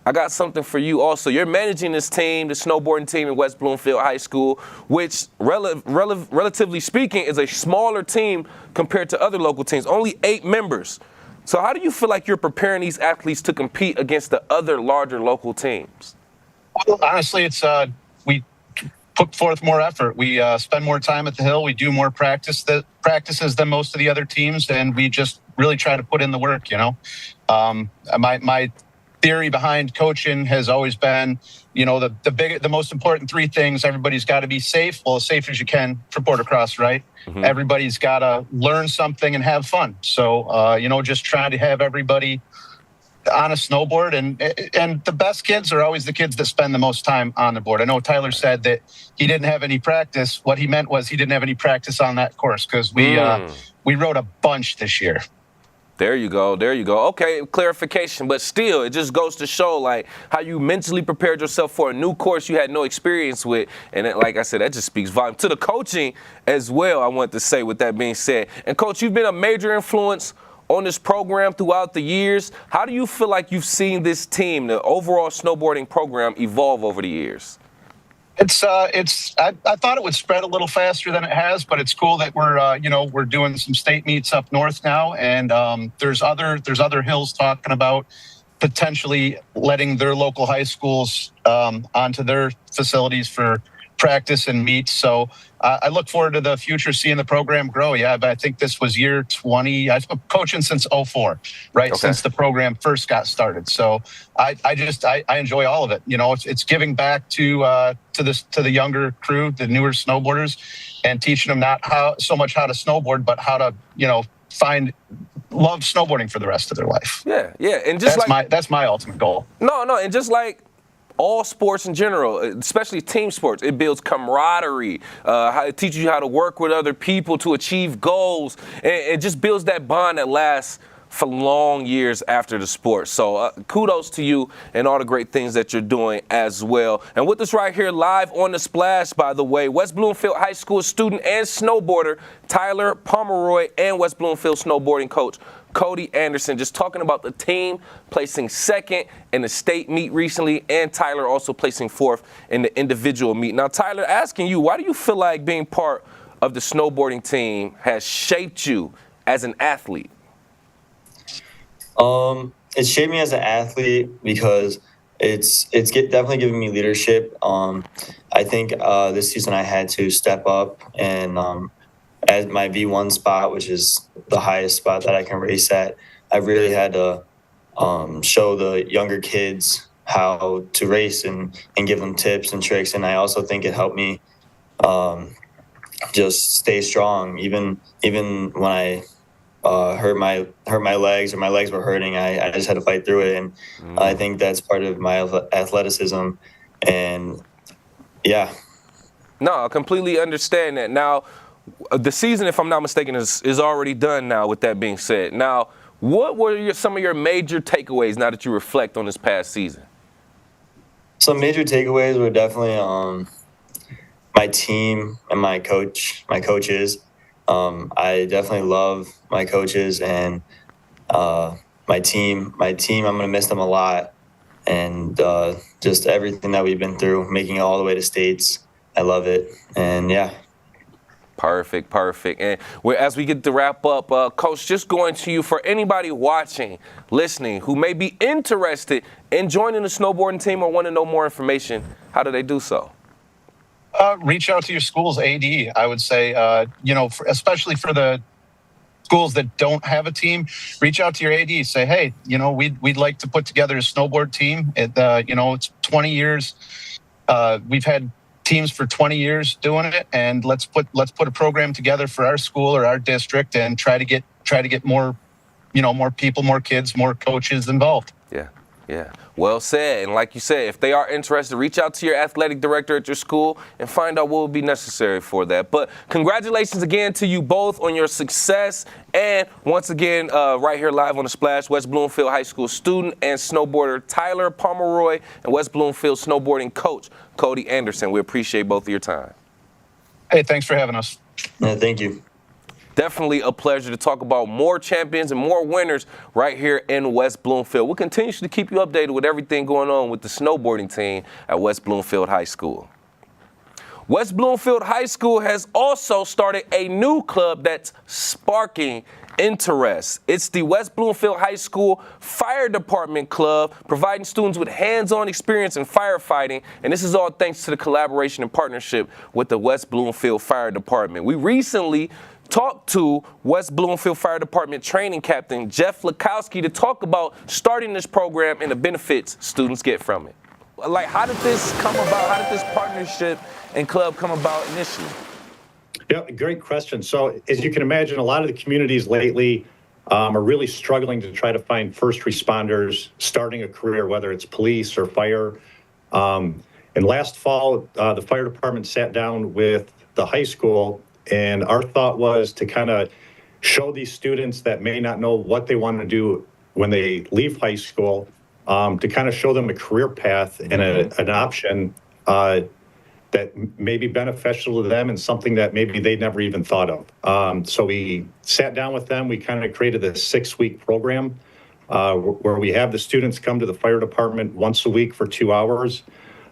I got something for you also. You're managing this team, the snowboarding team in West Bloomfield High School, which, relatively speaking, is a smaller team compared to other local teams, only 8 members. So how do you feel like you're preparing these athletes to compete against the other larger local teams? Well, honestly, it's we put forth more effort. We spend more time at the hill. We do more practices than most of the other teams, and we just really try to put in the work. My theory behind coaching has always been, the most important 3 things. Everybody's got to be safe, well, as safe as you can for Bordercross, right? Mm-hmm. Everybody's got to learn something and have fun. So, just trying to have everybody on a snowboard, and the best kids are always the kids that spend the most time on the board. I know Tyler said that he didn't have any practice. What he meant was he didn't have any practice on that course, because we rode a bunch this year. There you go. Okay, clarification, but still, it just goes to show like how you mentally prepared yourself for a new course you had no experience with, and like I said, that just speaks volume to the coaching as well. I want to say, with that being said, and Coach, you've been a major influence on this program throughout the years. How do you feel like you've seen this team, the overall snowboarding program, evolve over the years? I thought it would spread a little faster than it has, but it's cool that we're doing some state meets up north now, and there's other hills talking about potentially letting their local high schools onto their facilities for practice and meets. So I look forward to the future, seeing the program grow. Yeah, but I think this was year 20. I've been coaching since 2004, right? Okay. Since the program first got started. So I enjoy all of it. It's giving back to the younger crew, the newer snowboarders, and teaching them not so much how to snowboard, but how to love snowboarding for the rest of their life. Yeah, and that's my ultimate goal. No, and just like all sports in general, especially team sports, it builds camaraderie. It teaches you how to work with other people to achieve goals. And it just builds that bond that lasts for long years after the sport. So kudos to you and all the great things that you're doing as well. And with us right here live on The Splash, by the way, West Bloomfield High School student and snowboarder Tyler Pomeroy and West Bloomfield snowboarding coach Cody Anderson, just talking about the team placing second in the state meet recently, and Tyler also placing 4th in the individual meet. Now, Tyler, asking you, why do you feel like being part of the snowboarding team has shaped you as an athlete? It's shaped me as an athlete because it's definitely given me leadership. I think this season I had to step up and at my V1 spot, which is the highest spot that I can race at, I really had to show the younger kids how to race and give them tips and tricks. And I also think it helped me just stay strong. Even when I hurt my legs, or my legs were hurting, I just had to fight through it. And I think that's part of my athleticism. And yeah. No, I completely understand that. Now, the season, if I'm not mistaken, is already done now, with that being said. Now, what were some of your major takeaways now that you reflect on this past season? Some major takeaways were definitely my team and my coaches. I definitely love my coaches and my team. I'm going to miss them a lot. And just everything that we've been through, making it all the way to states. I love it. And yeah. Perfect. And as we get to wrap up, Coach, just going to you, for anybody watching, listening, who may be interested in joining the snowboarding team or want to know more information, how do they do so? Reach out to your school's AD. I would say, especially for the schools that don't have a team, reach out to your AD. Say, hey, we'd like to put together a snowboard team. It's 20 years. We've had teams for 20 years doing it, and let's put a program together for our school or our district and try to get more, more people, more kids, more coaches involved. Yeah. Yeah, well said. And like you said, if they are interested, reach out to your athletic director at your school and find out what would be necessary for that. But congratulations again to you both on your success. And once again, right here live on The Splash, West Bloomfield High School student and snowboarder Tyler Pomeroy and West Bloomfield snowboarding coach Cody Anderson. We appreciate both of your time. Hey, thanks for having us. Yeah, thank you. Definitely a pleasure to talk about more champions and more winners right here in West Bloomfield. We'll continue to keep you updated with everything going on with the snowboarding team at West Bloomfield High School. West Bloomfield High School has also started a new club that's sparking interest. It's the West Bloomfield High School Fire Department Club, providing students with hands-on experience in firefighting, and this is all thanks to the collaboration and partnership with the West Bloomfield Fire Department. We recently talked to West Bloomfield Fire Department training captain Jeff Lakowski to talk about starting this program and the benefits students get from it. Like, how did this come about? How did this partnership and club come about initially? Yeah, great question. So as you can imagine, a lot of the communities lately are really struggling to try to find first responders starting a career, whether it's police or fire. And last fall, the fire department sat down with the high school, and our thought was to kind of show these students that may not know what they want to do when they leave high school, to kind of show them a career path and an option that may be beneficial to them and something that maybe they never even thought of. So we sat down with them. We kind of created a 6-week program where we have the students come to the fire department once a week for 2 hours.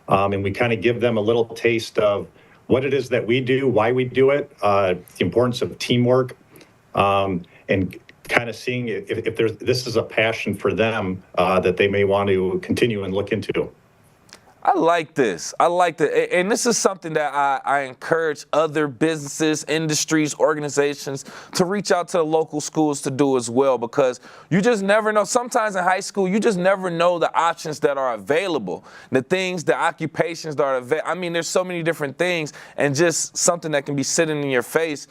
And we kind of give them a little taste of what it is that we do, why we do it, the importance of teamwork, and kind of seeing if this is a passion for them that they may want to continue and look into. I like this. I like that. And this is something that I encourage other businesses, industries, organizations to reach out to the local schools to do as well, because you just never know. Sometimes in high school, you just never know the options that are available, the things, the occupations that are available. I mean, there's so many different things, and just something that can be sitting in your face,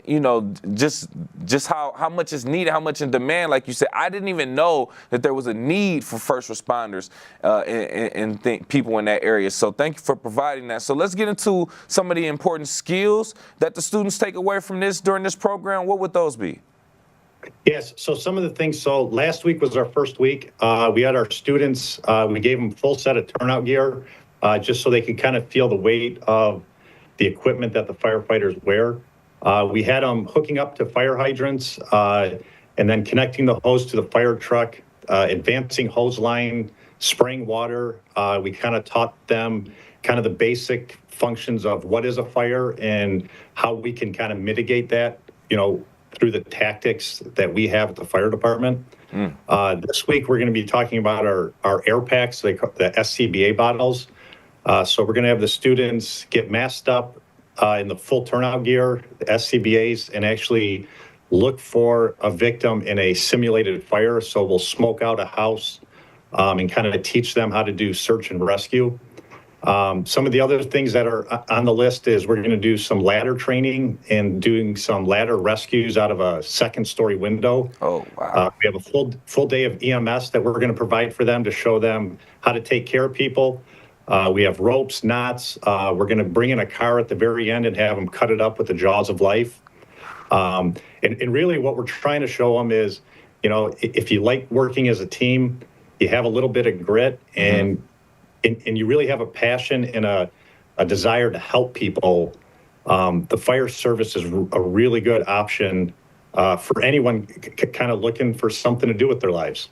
you know, just how much is needed, how much in demand. Like you said, I didn't even know that there was a need for first responders and people in that area. So thank you for providing that. So let's get into some of the important skills that the students take away from this during this program. What would those be? Yes, so some of the things, so last week was our first week. We had our students, we gave them full set of turnout gear, just so they could kind of feel the weight of the equipment that the firefighters wear. We had them hooking up to fire hydrants, and then connecting the hose to the fire truck, advancing hose line, spraying water. We kind of taught them kind of the basic functions of what is a fire and how we can kind of mitigate that, you know, through the tactics that we have at the fire department. This week, we're going to be talking about our air packs, the SCBA bottles. So we're going to have the students get masked up in the full turnout gear, the SCBAs, and actually look for a victim in a simulated fire. So we'll smoke out a house and kind of teach them how to do search and rescue. Some of the other things that are on the list is we're going to do some ladder training and doing some ladder rescues out of a second-story window. Oh, wow. We have a full day of EMS that we're going to provide for them to show them how to take care of people. We have ropes, knots. We're going to bring in a car at the very end and have them cut it up with the jaws of life. And really what we're trying to show them is, you know, if you like working as a team, you have a little bit of grit and you really have a passion and a desire to help people, the fire service is a really good option for anyone kind of looking for something to do with their lives.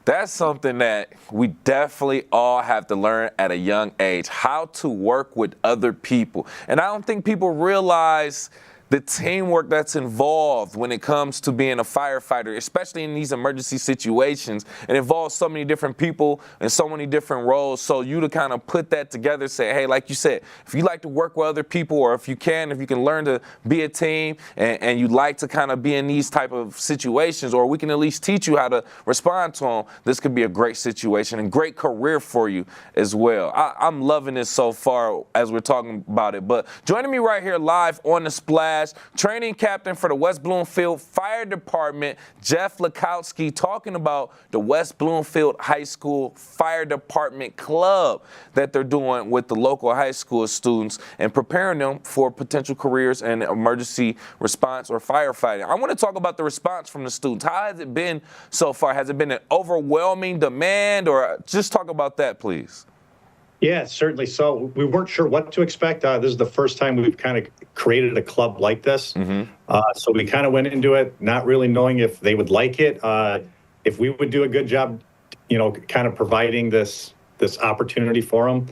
That's something that we definitely all have to learn at a young age, how to work with other people. And I don't think people realize the teamwork that's involved when it comes to being a firefighter, especially in these emergency situations. It involves so many different people and so many different roles. So you to kind of put that together, say, hey, like you said, if you like to work with other people, or if you can learn to be a team and you'd like to kind of be in these type of situations, or we can at least teach you how to respond to them, this could be a great situation and great career for you as well. I'm loving this so far as we're talking about it. But joining me right here live on The Splash Splash, training captain for the West Bloomfield Fire Department, Jeff Lakowski, talking about the West Bloomfield High School Fire Department Club that they're doing with the local high school students and preparing them for potential careers in emergency response or firefighting. I want to talk about the response from the students. How has it been so far? Has it been an overwhelming demand, or just talk about that, please? Yeah, certainly. So we weren't sure what to expect. This is the first time we've kind of created a club like this. So we kind of went into it not really knowing if they would like it, if we would do a good job, kind of providing this opportunity for them.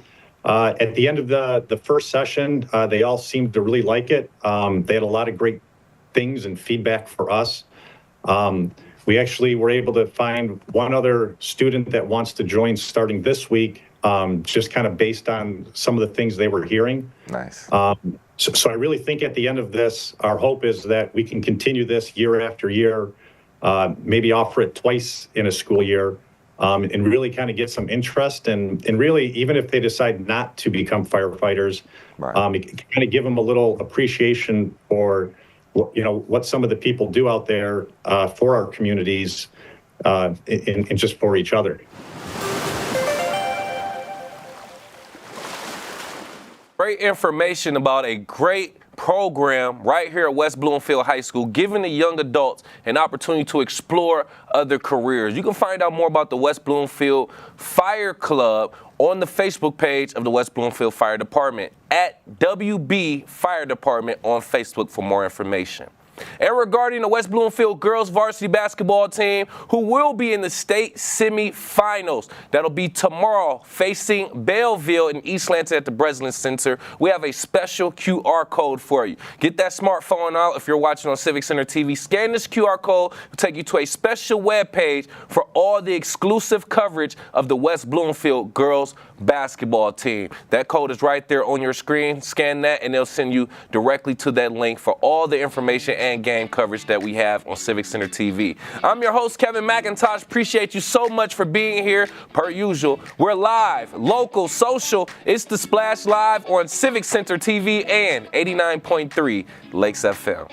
At the end of the first session, they all seemed to really like it. They had a lot of great things and feedback for us. We actually were able to find one other student that wants to join starting this week, just kind of based on some of the things they were hearing. Nice. So I really think at the end of this, our hope is that we can continue this year after year, maybe offer it twice in a school year, and really kind of get some interest. And really, even if they decide not to become firefighters, kind of give them a little appreciation for what some of the people do out there for our communities and just for each other. Great information about a great program right here at West Bloomfield High School, giving the young adults an opportunity to explore other careers. You can find out more about the West Bloomfield Fire Club on the Facebook page of the West Bloomfield Fire Department at WB Fire Department on Facebook for more information. And regarding the West Bloomfield girls varsity basketball team, who will be in the state semifinals, that'll be tomorrow facing Belleville in East Lansing at the Breslin Center, we have a special QR code for you. Get that smartphone out if you're watching on Civic Center TV. Scan this QR code, it'll take you to a special web page for all the exclusive coverage of the West Bloomfield girls basketball team. That code is right there on your screen. Scan that and they'll send you directly to that link for all the information and game coverage that we have on Civic Center TV. I'm your host, Kevin McIntosh. Appreciate you so much for being here. Per usual, we're live, local, social. It's the Splash Live on Civic Center TV and 89.3 Lakes FM.